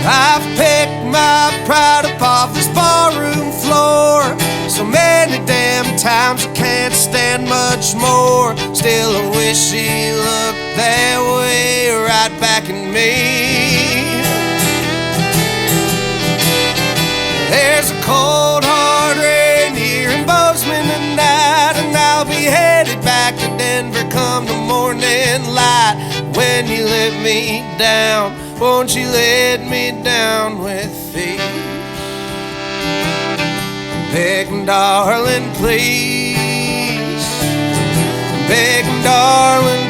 I've picked my pride up off this barroom floor so many damn times I can't stand much more. Still I wish she looked that way right back at me. There's a cold hard rain here in Bozeman tonight, and I'll be headed back to Denver come the morning light. When you let me down, won't you let me down with these? Begging, darling, please. Begging, darling,